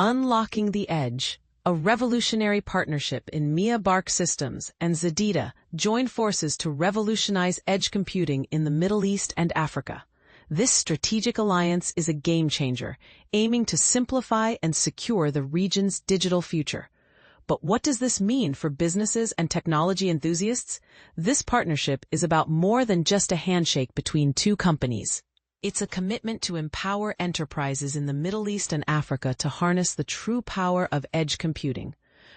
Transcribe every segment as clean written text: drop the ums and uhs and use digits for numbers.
Unlocking the Edge, a revolutionary partnership in MEA BARQ Systems and ZEDEDA join forces to revolutionize edge computing in the Middle East and Africa. This strategic alliance is a game-changer, aiming to simplify and secure the region's digital future. But what does this mean for businesses and technology enthusiasts? This partnership is about more than just a handshake between two companies. It's a commitment to empower enterprises in the Middle East and Africa to harness the true power of edge computing.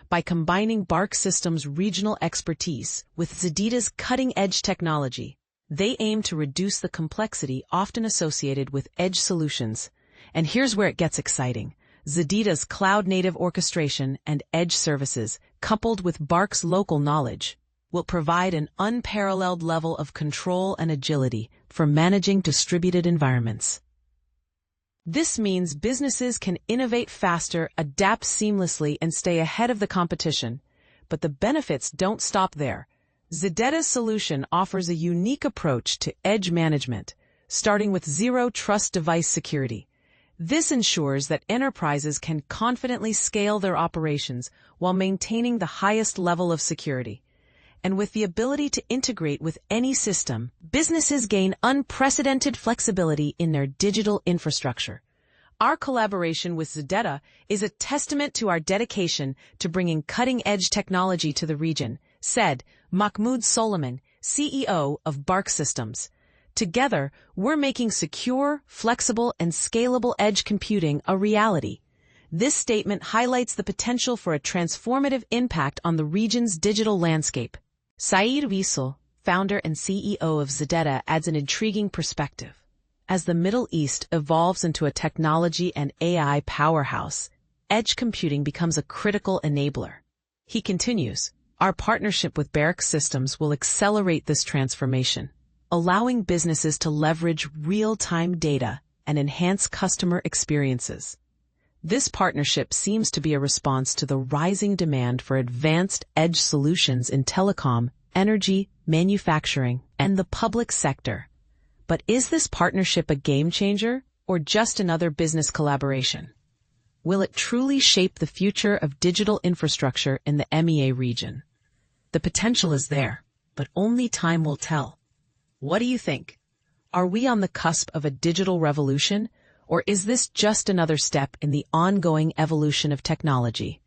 By combining BARQ Systems' regional expertise with ZEDEDA's cutting-edge technology, they aim to reduce the complexity often associated with edge solutions. And here's where it gets exciting. ZEDEDA's cloud-native orchestration and edge services, coupled with BARQ's local knowledge, will provide an unparalleled level of control and agility for managing distributed environments. This means businesses can innovate faster, adapt seamlessly, and stay ahead of the competition. But the benefits don't stop there. ZEDEDA's solution offers a unique approach to edge management, starting with zero-trust device security. This ensures that enterprises can confidently scale their operations while maintaining the highest level of security. And with the ability to integrate with any system, businesses gain unprecedented flexibility in their digital infrastructure. Our collaboration with ZEDEDA is a testament to our dedication to bringing cutting-edge technology to the region, said Mahmoud Soliman, CEO of BARQ Systems. Together, we're making secure, flexible, and scalable edge computing a reality. This statement highlights the potential for a transformative impact on the region's digital landscape. Saeed Wiesel, founder and CEO of ZEDEDA, adds an intriguing perspective. As the Middle East evolves into a technology and AI powerhouse, edge computing becomes a critical enabler. He continues, "Our partnership with BARQ Systems will accelerate this transformation, allowing businesses to leverage real-time data and enhance customer experiences." This partnership seems to be a response to the rising demand for advanced edge solutions in telecom, energy, manufacturing, and the public sector. But is this partnership a game-changer or just another business collaboration? Will it truly shape the future of digital infrastructure in the MEA region? The potential is there, but only time will tell. What do you think? Are we on the cusp of a digital revolution? Or is this just another step in the ongoing evolution of technology?